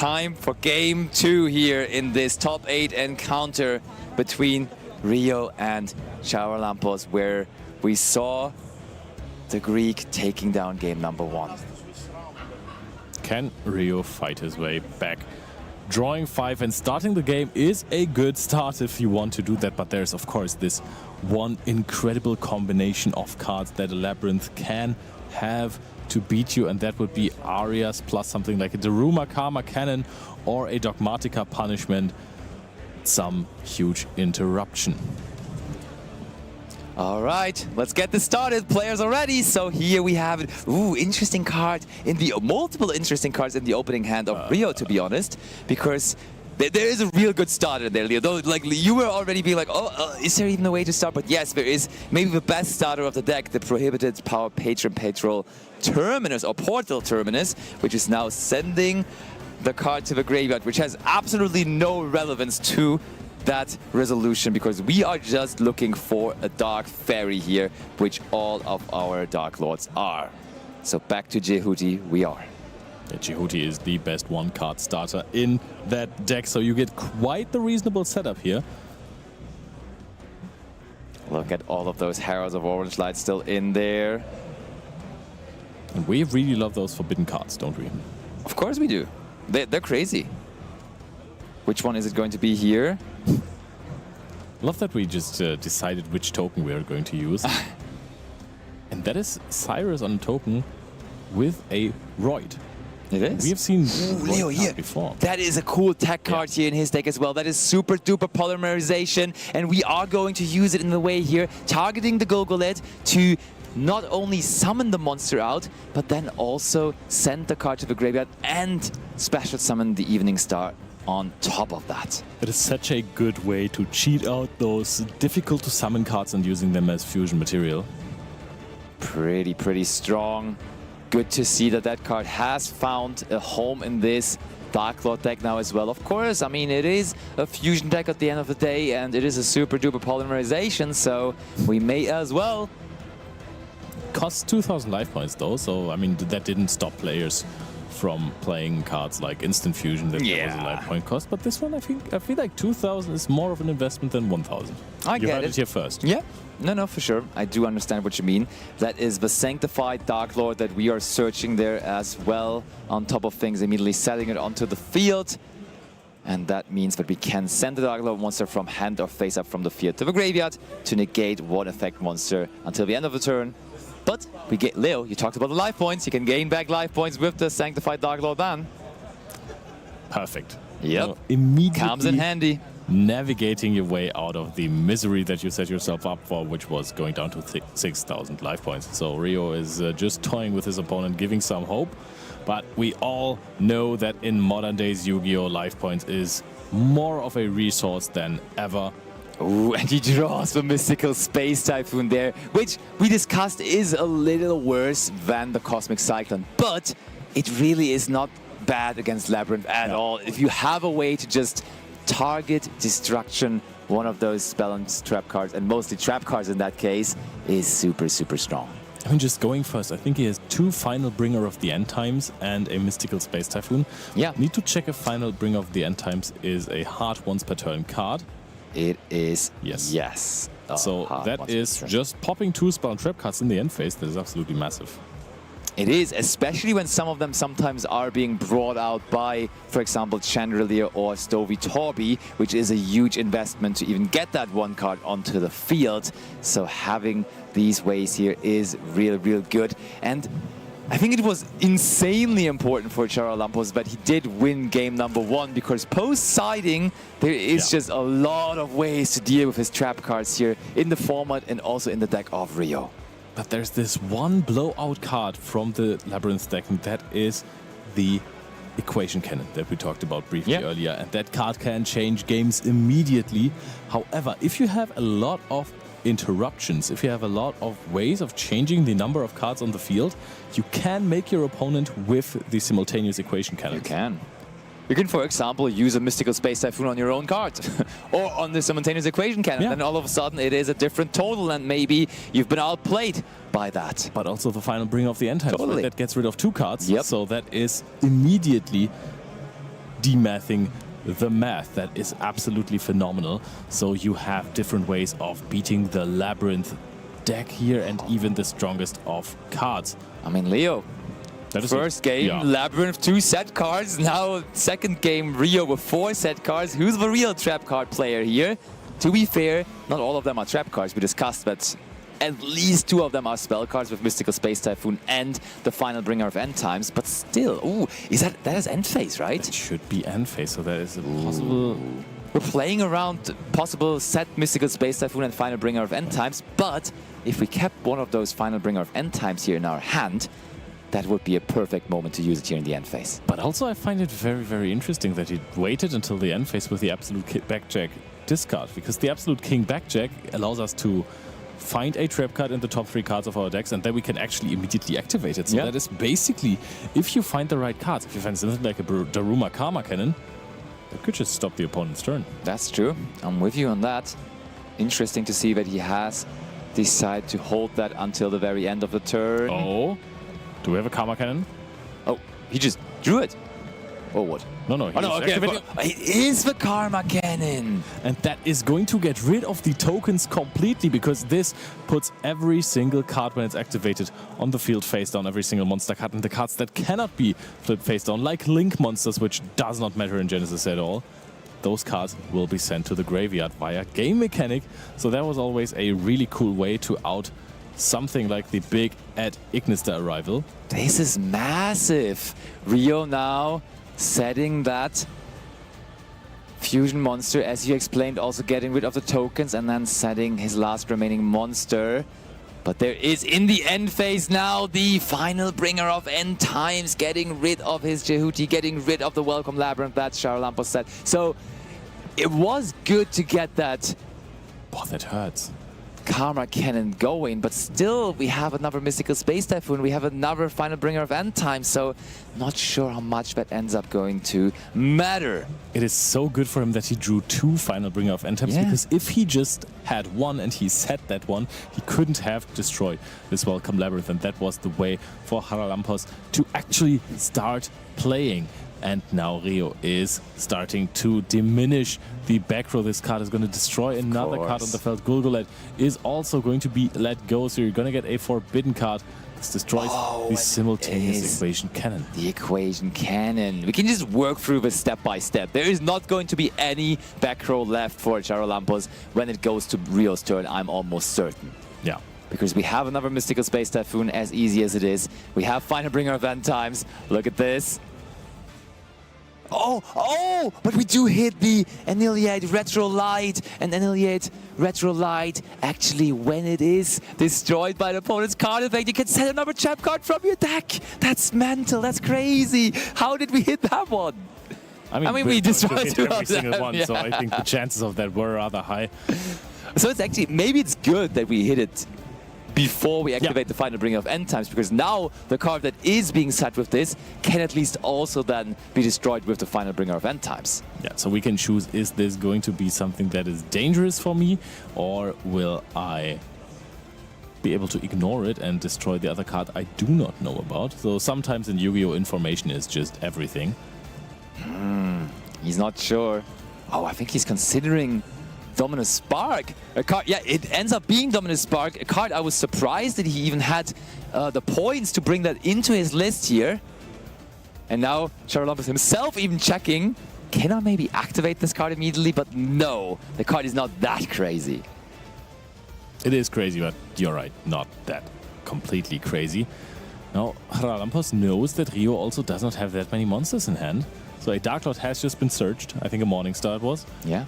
time for game 2 here in this top 8 encounter between Rio and Charalampos, where we saw the Greek taking down game number 1. Can Rio fight his way back? Drawing 5 and starting the game is a good start if you want to do that, but there's of course this one incredible combination of cards that a Labrynth can have to beat you, and that would be Arias plus something like a Daruma Karma Cannon or a Dogmatica Punishment. Some huge interruption. All right, let's get this started. Players are ready. So here we have it. Ooh, interesting card in the multiple interesting cards in the opening hand of Rio, to be honest, because there is a real good starter there, Leo. Though, like you were already being like, is there even a way to start? But yes, there is. Maybe the best starter of the deck, the Prohibited Power Patron Patrol Terminus or Portal Terminus, which is now sending the card to the graveyard, which has absolutely no relevance to that resolution, because we are just looking for a Dark Fairy here, which all of our Dark Lords are. So back to Jehuti we are. Yeah, Jehuti is the best one-card starter in that deck, so you get quite the reasonable setup here. Look at all of those Heralds of Orange Light still in there. And we really love those forbidden cards, don't we? Of course we do. They're crazy. Which one is it going to be here? Love that we just decided which token we are going to use. And that is Cyrus on a token with a Roid. It is? We have seen Leo here before. That is a cool tech card here in his deck as well. That is super duper polymerization, and we are going to use it in the way here, targeting the Golgolet to not only summon the monster out, but then also send the card to the graveyard and special summon the Evening Star on top of that. It is such a good way to cheat out those difficult to summon cards and using them as fusion material. Pretty strong. Good to see that that card has found a home in this Darklord deck now as well. Of course, I mean, it is a fusion deck at the end of the day, and it is a super duper polymerization, so we may as well. Costs 2,000 life points though, so I mean that didn't stop players from playing cards like Instant Fusion that there was a life point cost. But this one, I feel like 2,000 is more of an investment than 1,000. I get it. You heard it here first. Yeah. No, for sure. I do understand what you mean. That is the Sanctified Darklord that we are searching there as well. On top of things, immediately setting it onto the field. And that means that we can send the Darklord monster from hand or face up from the field to the graveyard to negate one effect monster until the end of the turn. But we get, Leo, you talked about the life points. You can gain back life points with the Sanctified Darklord then. Perfect. Yep. So immediately comes in handy. Navigating your way out of the misery that you set yourself up for, which was going down to 6,000 life points. So Rio is just toying with his opponent, giving some hope. But we all know that in modern days Yu-Gi-Oh! Life points is more of a resource than ever. Ooh, and he draws the Mystical Space Typhoon there, which we discussed is a little worse than the Cosmic Cyclone. But it really is not bad against Labrynth at all. If you have a way to just target destruction, one of those spell and trap cards, and mostly trap cards in that case, is super strong. I mean, just going first, I think he has 2 Final Bringer of the End Times and a Mystical Space Typhoon. Yeah. Need to check if Final Bringer of the End Times is a hard once per turn card. It is, yes. So that is just popping 2 spell and trap cards in the end phase. That is absolutely massive. It is, especially when some of them sometimes are being brought out by, for example, Chandelier or Stovey Torby, which is a huge investment to even get that one card onto the field. So having these ways here is real good. And I think it was insanely important for Charalampos that he did win game number 1, because post-siding, there is just a lot of ways to deal with his trap cards here in the format and also in the deck of Rio. But there's this one blowout card from the Labrynth deck, and that is the Equation Cannon that we talked about briefly earlier. And that card can change games immediately. However, if you have a lot of interruptions, if you have a lot of ways of changing the number of cards on the field, you can make your opponent with the simultaneous Equation Cannon. You can. You can, for example, use a Mystical Space Typhoon on your own card or on the simultaneous Equation Cannon. Yeah. Then all of a sudden it is a different total, and maybe you've been outplayed by that. But also the Final Bringer of the End Times, totally. That gets rid of 2 cards. Yep. So that is immediately demathing the math. That is absolutely phenomenal. So you have different ways of beating the Labrynth deck here and even the strongest of cards. I mean, Leo, That is first game, yeah. Labrynth 2 set cards. Now second game, Rio with 4 set cards. Who's the real trap card player here? To be fair, not all of them are trap cards. We discussed that at least 2 of them are spell cards with Mystical Space Typhoon and the Final Bringer of End Times. But still, ooh, that is end phase, right? It should be end phase, so that is a possible. We're playing around possible set Mystical Space Typhoon and Final Bringer of End Times, but if we kept one of those Final Bringer of End Times here in our hand, that would be a perfect moment to use it here in the end phase. But also I find it very, very interesting that he waited until the end phase with the Absolute Backjack discard, because the Absolute King Backjack allows us to find a trap card in the top 3 cards of our decks, and then we can actually immediately activate it. So that is basically, if you find the right cards, if you find something like a Daruma Karma Cannon, that could just stop the opponent's turn. That's true. I'm with you on that. Interesting to see that he has decided to hold that until the very end of the turn. Oh, do we have a Karma Cannon? Oh, he just drew it. Or what? No, he just activated it. It is the Karma Cannon. And that is going to get rid of the tokens completely, because this puts every single card when it's activated on the field face down, every single monster card, and the cards that cannot be flipped face down, like Link monsters, which does not matter in Genesis at all, those cards will be sent to the graveyard via game mechanic. So that was always a really cool way to out something like the big Ad Ignister arrival. This is massive. Rio now setting that fusion monster, as you explained, also getting rid of the tokens and then setting his last remaining monster. But there is, in the end phase now, the Final Bringer of End Times, getting rid of his Jehuti, getting rid of the Welcome Labrynth that Charalampos said. So it was good to get that. Boah, that hurts. Karma Cannon going, but still we have another Mystical Space Typhoon, we have another Final Bringer of End Time, so not sure how much that ends up going to matter. It is so good for him that he drew 2 Final Bringer of End Times, because if he just had one and he set that one, he couldn't have destroyed this Welcome Labrynth, and that was the way for Charalampos to actually start playing. And now Rio is starting to diminish the back row. This card is going to destroy another card on the field. Gulgulet is also going to be let go, so you're going to get a forbidden card. This destroys the simultaneous equation cannon. The equation cannon. We can just work through this step by step. There is not going to be any back row left for Charalampos when it goes to Rio's turn, I'm almost certain. Yeah. Because we have another Mystical Space Typhoon, as easy as it is. We have Final Bringer of End Times. Look at this. Oh, but we do hit the Annihilate Retro Light, and Annihilate Retro Light, actually, when it is destroyed by the opponent's card effect, you can set another trap card from your deck. That's mental, that's crazy. How did we hit that one? I mean we destroyed every single one, so I think the chances of that were rather high. So it's actually, maybe it's good that we hit it before we activate the Final Bringer of End Times, because now the card that is being set with this can at least also then be destroyed with the Final Bringer of End Times. Yeah, so we can choose, is this going to be something that is dangerous for me, or will I be able to ignore it and destroy the other card I do not know about? So sometimes in Yu-Gi-Oh! Information is just everything. He's not sure. Oh, I think he's considering Dominus Spark. A card, yeah, it ends up being Dominus Spark. A card I was surprised that he even had the points to bring that into his list here. And now Charalampos himself even checking, can I maybe activate this card immediately? But no, the card is not that crazy. It is crazy, but you're right, not that completely crazy. Now, Charalampos knows that Rio also does not have that many monsters in hand. So a Darklord has just been searched. I think a Morningstar it was. Yeah.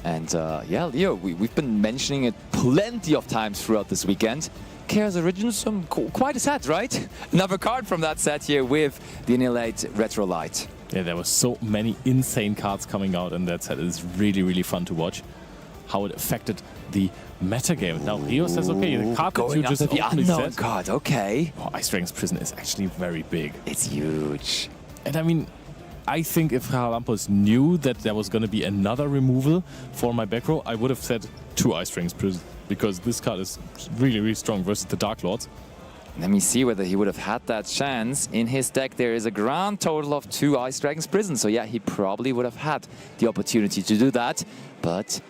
And yeah, Leo, we've been mentioning it plenty of times throughout this weekend. Chaos Origins, quite a set, right? Another card from that set here with the Annihilate Retro Light. Yeah, there were so many insane cards coming out in that set. It's really, really fun to watch how it affected the metagame. Now, Rio says, okay, the card that you just the openly unknown said... card, okay. Oh, Ice Dragon's Prison is actually very big. It's huge. And I mean, I think if Charalampos knew that there was going to be another removal for my back row, I would have said 2 Ice Dragon's Prison, because this card is really, really strong versus the Dark Lords. Let me see whether he would have had that chance. In his deck, there is a grand total of 2 Ice Dragon's Prison. So yeah, he probably would have had the opportunity to do that. But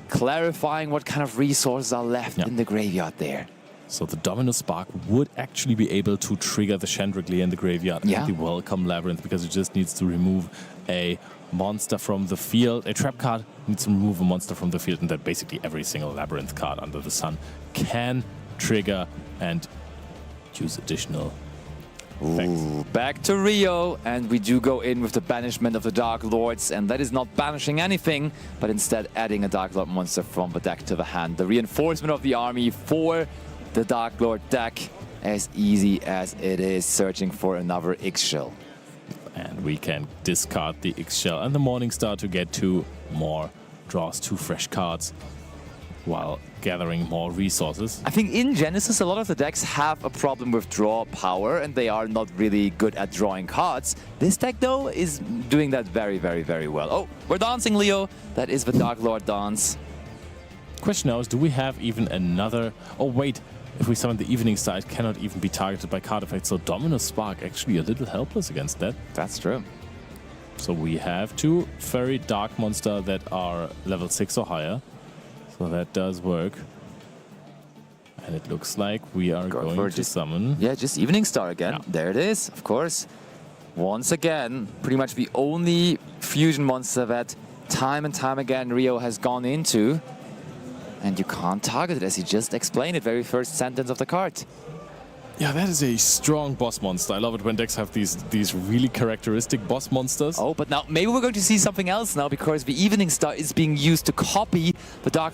clarifying what kind of resources are left in the graveyard there. So the Domino Spark would actually be able to trigger the Chandriglia in the graveyard and the welcome Labrynth, because it just needs to remove a monster from the field. A trap card needs to remove a monster from the field, and that basically every single Labrynth card under the sun can trigger and use additional things. Back to Rio, and we do go in with the banishment of the Dark Lords, and that is not banishing anything, but instead adding a Dark Lord monster from the deck to the hand. The reinforcement of the army for the Dark Lord deck, as easy as it is searching for another X-Shell. And we can discard the X-Shell and the Morningstar to get 2 more draws, 2 fresh cards, while gathering more resources. I think in Genesis, a lot of the decks have a problem with draw power, and they are not really good at drawing cards. This deck, though, is doing that very, very, very well. Oh, we're dancing, Leo. That is the Dark Lord dance. Question now is, do we have even another... Oh, wait. If we summon the Evening Star, it cannot even be targeted by card effects. So Domino Spark actually a little helpless against that. That's true. So we have 2 Fairy Dark Monster that are level 6 or higher. So that does work. And it looks like we are going to summon... Yeah, just Evening Star again. Yeah. There it is, of course. Once again, pretty much the only fusion monster that time and time again Rio has gone into. And you can't target it, as he just explained it, very first sentence of the card. Yeah, that is a strong boss monster. I love it when decks have these really characteristic boss monsters. Oh, but now maybe we're going to see something else now, because the Evening Star is being used to copy the Dark